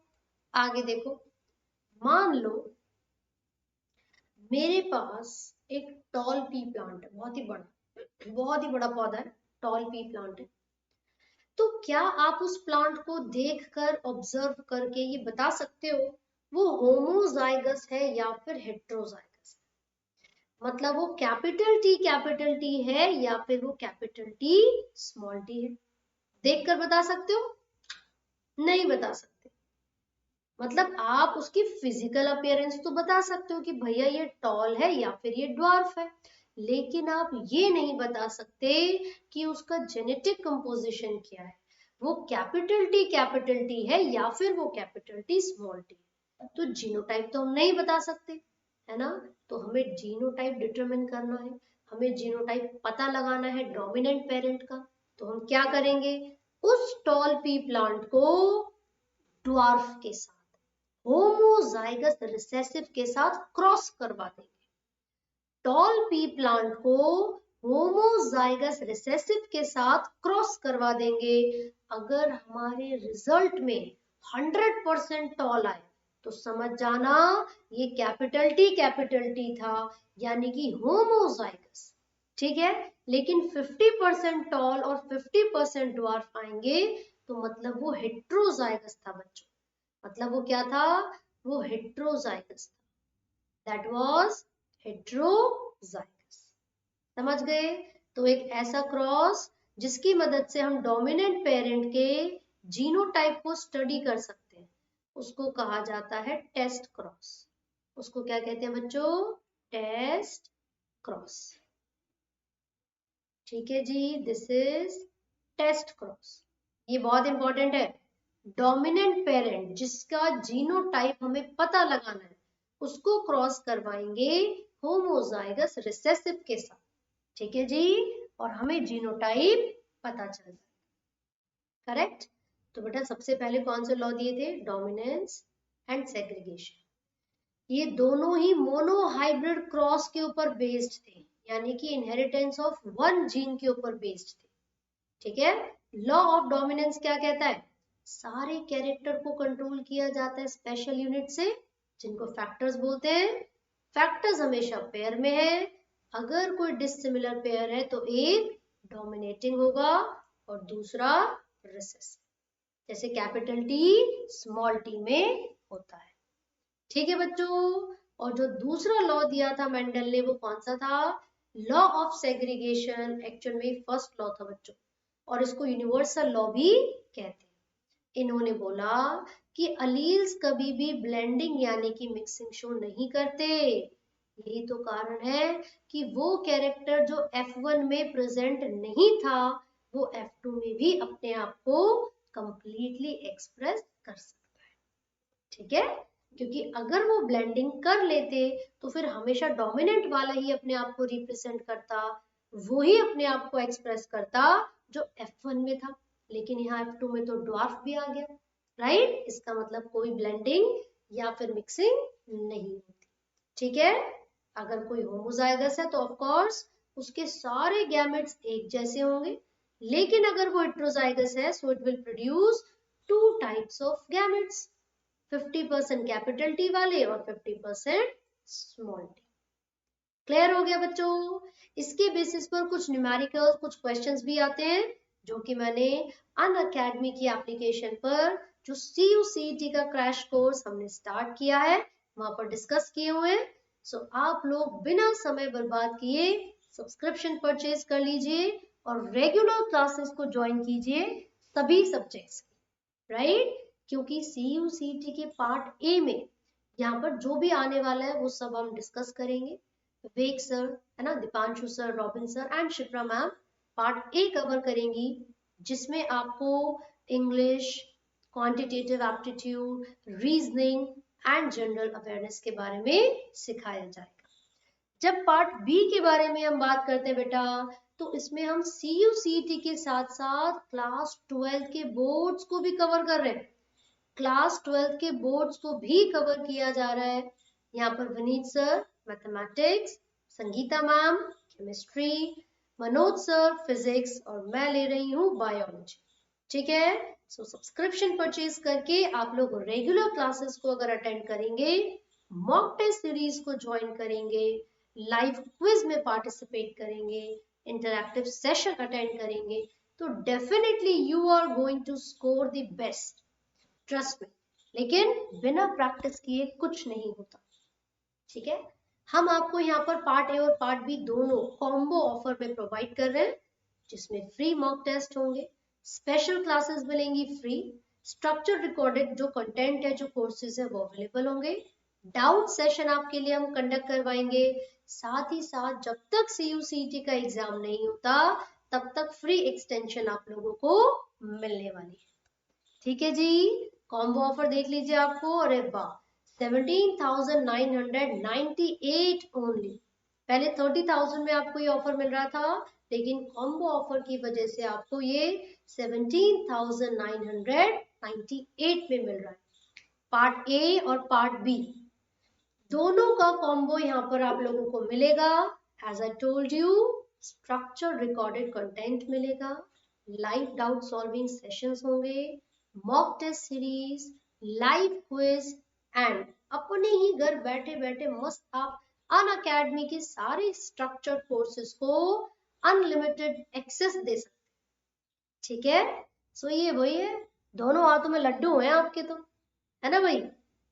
आगे देखो, मान लो मेरे पास एक टॉल पी प्लांट है, बहुत ही बड़ा पौधा है, टॉल पी प्लांट है। तो क्या आप उस प्लांट को देखकर ऑब्जर्व करके ये बता सकते हो वो होमोजाइगस है या फिर हेट्रोजाइगस? मतलब वो कैपिटल टी है या फिर वो कैपिटल टी स्मॉल टी है? देखकर बता सकते हो? नहीं बता सकते। मतलब आप उसकी फिजिकल अपीयरेंस तो बता सकते हो कि भैया ये टॉल है या फिर ये ड्वार्फ है, लेकिन आप ये नहीं बता सकते कि उसका जेनेटिक कंपोजिशन क्या है, वो कैपिटल टी है या फिर वो कैपिटल टी स्मॉल टी है। तो जीनोटाइप तो हम नहीं बता सकते, है ना? तो हमें जीनोटाइप डिटरमिन करना है, हमें जीनोटाइप पता लगाना है डोमिनेंट पेरेंट का। तो हम क्या करेंगे, उस टॉल पी प्लांट को ड्वार्फ के साथ, होमोजाइगस रिसेसिव के साथ क्रॉस करवा देंगे। टॉल पी प्लांट को होमोजाइगस रिसेसिव के साथ क्रॉस करवा देंगे। अगर हमारे रिजल्ट में 100% टॉल आए तो समझ जाना ये कैपिटल टी था, यानी कि होमोजाइगस। ठीक है, लेकिन 50% टॉल और 50% ड्वार्फ आएंगे तो मतलब वो हेट्रोजाइगस था बच्चों। मतलब वो क्या था, वो हेट्रोजाइगस था, दैट वाज हेट्रोजाइगस। समझ गए? तो एक ऐसा क्रॉस जिसकी मदद से हम डोमिनेंट पेरेंट के जीनोटाइप को स्टडी कर सकते हैं, उसको कहा जाता है टेस्ट क्रॉस। उसको क्या कहते हैं बच्चों? Test cross. ठीक है जी, दिस इज टेस्ट क्रॉस। ये बहुत इंपॉर्टेंट है। डोमिनेंट पेरेंट जिसका जीनोटाइप हमें पता लगाना है, उसको क्रॉस करवाएंगे होमोजाइगस रिसेसिव के साथ। ठीक है जी, और हमें जीनोटाइप पता चल जाए। करेक्ट? तो बेटा सबसे पहले कौन से लॉ दिए थे? Dominance and segregation. ये दोनों ही मोनोहाइब्रिड क्रॉस के ऊपर बेस्ड थे, यानी कि इनहेरिटेंस ऑफ वन जीन के ऊपर बेस्ड थे। ठीक है, लॉ ऑफ डोमिनेंस क्या कहता है? सारे कैरेक्टर को कंट्रोल किया जाता है स्पेशल यूनिट से, जिनको फैक्टर्स बोलते हैं। फैक्टर्स हमेशा पेयर में है। अगर कोई डिसिमिलर पेयर है तो एक डोमिनेटिंग होगा और दूसरा रिसेसिव, जैसे कैपिटल टी स्मॉल टी में होता है। ठीक है बच्चों, और जो दूसरा लॉ दिया था मेंडल ने, वो कौन सा था? Law of segregation. एक्चुअल में फर्स्ट लॉ था बच्चों, और इसको यूनिवर्सल लॉ भी कहते हैं। इन्होंने बोला कि अलील्स कभी भी ब्लेंडिंग यानी कि मिक्सिंग शो नहीं करते। यही तो कारण है कि वो कैरेक्टर जो F1 में प्रेजेंट नहीं था, वो F2 में भी अपने आप को कंप्लीटली एक्सप्रेस कर सकता है। ठीक है, क्योंकि अगर वो ब्लेंडिंग कर लेते तो फिर हमेशा डोमिनेंट वाला ही अपने आप को रिप्रेजेंट करता, वो ही अपने आप को एक्सप्रेस करता जो F1 में था। लेकिन यहाँ F2 में तो ड्वार्फ भी आ गया, राइट? इसका मतलब कोई ब्लेंडिंग या फिर मिक्सिंग नहीं होती। ठीक है, अगर कोई होमोजाइगस है तो ऑफ कोर्स उसके सारे गैमेट्स एक जैसे होंगे, लेकिन अगर वो हेट्रोजाइगस है so it will produce two types of gametes, 50% capital T वाले और 50% स्मॉल टी। क्लियर हो गया बच्चों? इसके बेसिस पर कुछ न्यूमेरिकल्स, कुछ क्वेश्चंस भी आते हैं जो कि मैंने अनअकैडमी की एप्लीकेशन पर, जो CUCET का क्रैश कोर्स हमने स्टार्ट किया है, वहां पर डिस्कस किए हुए हैं। सो आप लोग बिना समय बर्बाद किए सब्सक्रिप्शन परचेज कर लीजिए और रेगुलर क्लासेस को ज्वाइन कीजिए सभी सब्जेक्ट्स की, राइट? क्योंकि CUCET के पार्ट ए में यहाँ पर जो भी आने वाला है वो सब हम डिस्कस करेंगे। विवेक सर, है ना, Deepanshu sir, robin sir and Shipra ma'am part A cover करेंगी, जिसमें आपको English, quantitative aptitude, reasoning and general awareness के बारे में सिखाया जाएगा। जब पार्ट बी के बारे में हम बात करते हैं बेटा, तो इसमें हम CUCT के साथ साथ क्लास 12 के बोर्ड्स को भी कवर कर रहे हैं। क्लास 12 के बोर्ड्स को भी कवर किया जा रहा है। यहाँ पर Vineet sir mathematics, Sangeeta ma'am chemistry, Manoj sir physics और मैं ले रही हूँ बायोलॉजी। ठीक है, सो सब्सक्रिप्शन परचेज करके आप लोग रेगुलर क्लासेस को अगर अटेंड करेंगे, मॉक टेस्ट सीरीज को ज्वाइन करेंगे, लाइव क्विज में पार्टिसिपेट करेंगे, इंटरैक्टिव सेशन अटेंड करेंगे, तो definitely you are going to score the best, trust me. लेकिन बिना प्रैक्टिस किए कुछ नहीं होता। ठीक है, हम आपको यहाँ पर पार्ट ए और पार्ट बी दोनों कॉम्बो ऑफर में प्रोवाइड कर रहे हैं, जिसमें फ्री मॉक टेस्ट होंगे, स्पेशल क्लासेस मिलेंगी फ्री, स्ट्रक्चर रिकॉर्डेड जो कंटेंट है, जो कोर्सेज है वो अवेलेबल होंगे, डाउट सेशन आपके लिए हम कंडक्ट करवाएंगे, साथ ही साथ जब तक CUCT का एग्जाम नहीं होता तब तक फ्री एक्सटेंशन आप लोगों को मिलने वाली है। ठीक है जी, कॉम्बो ऑफर देख लीजिए आपको, अरे वाह, 17,998 ओनली। पहले 30,000 में आपको ये ऑफर मिल रहा था, लेकिन कॉम्बो ऑफर की वजह से आपको ये 17,998 में मिल रहा है। पार्ट ए और पार्ट बी दोनों का कॉम्बो यहाँ पर आप लोगों को मिलेगा। As I told you, structure recorded content मिलेगा, लाइव डाउट सॉल्विंग सेशंस होंगे, mock test series, live quiz and अपने ही घर बैठे बैठे मस्त आप अनअकैडमी के सारे स्ट्रक्चर्ड कोर्सेज को अनलिमिटेड एक्सेस दे सकते। ठीक है, सो ये वही है, दोनों हाथों में लड्डू हैं आपके, तो है ना भाई।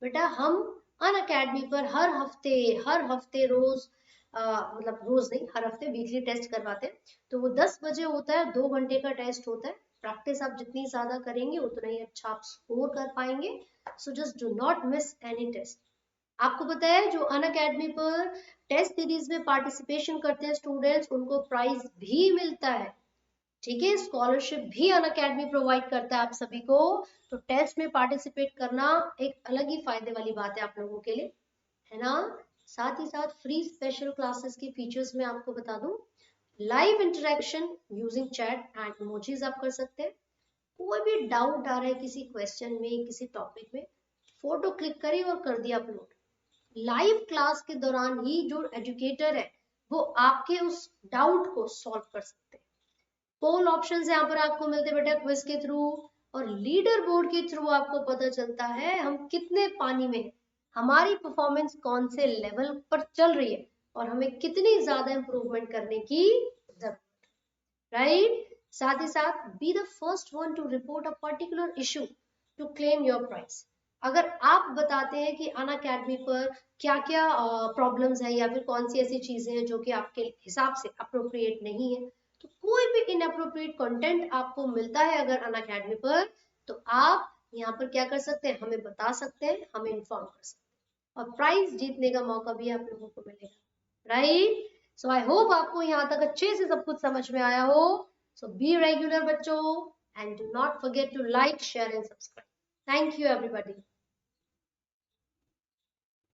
बेटा हम अनअकैडमी पर हर हफ्ते रोज मतलब रोज नहीं, हर हफ्ते वीकली टेस्ट करवाते हैं। तो वो 10 बजे होता है, 2 घंटे का टेस्ट होता है। प्रैक्टिस आप जितनी ज्यादा करेंगे उतना ही अच्छा आप स्कोर कर पाएंगे। So just do not miss any test. आपको पता है जो अनअकैडमी पर टेस्ट सीरीज में पार्टिसिपेशन करते हैं स्टूडेंट्स, उनको प्राइज भी मिलता है। ठीक है, स्कॉलरशिप भी अनअकैडमी प्रोवाइड करता है आप सभी को। तो टेस्ट में पार्टिसिपेट करना एक अलग ही फायदे वाली बात है आप लोगों के लिए, है ना। साथ ही साथ फ्री स्पेशल क्लासेस के फीचर्स में आपको बता दूं, live interaction using chat and emojis आप कर सकते हैं। कोई भी डाउट आ रहा है किसी क्वेश्चन में, किसी टॉपिक में, फोटो क्लिक करी और कर दिया अपलोड। लाइव क्लास के दौरान ही जो एजुकेटर है वो आपके उस डाउट को सॉल्व कर सकते हैं। पोल ऑप्शंस यहाँ पर आपको मिलते बेटा क्विज के थ्रू, और लीडर बोर्ड के थ्रू आपको पता चलता है हम कितने पानी में हैं, हमारी परफॉर्मेंस कौन से लेवल पर चल रही है और हमें कितनी ज्यादा इंप्रूवमेंट करने की जरूरत, राइट। साथ ही साथ be the first one to report a particular issue to claim your price. अगर आप बताते हैं कि अनअकैडमी पर क्या क्या प्रॉब्लम्स है या फिर कौन सी ऐसी चीजें हैं जो कि आपके हिसाब से अप्रोप्रिएट नहीं है, तो कोई भी इनअप्रोप्रिएट कंटेंट आपको मिलता है अगर अनअकैडमी पर, तो आप यहाँ पर क्या कर सकते हैं, हमें बता सकते हैं, हमें इन्फॉर्म कर सकते हैं, और प्राइज जीतने का मौका भी आप लोगों को मिलेगा, राइट। सो आई होप आपको यहाँ तक अच्छे से सब कुछ समझ में आया हो। सो बी रेगुलर बच्चों, and do not forget to like, share and subscribe. Thank you everybody.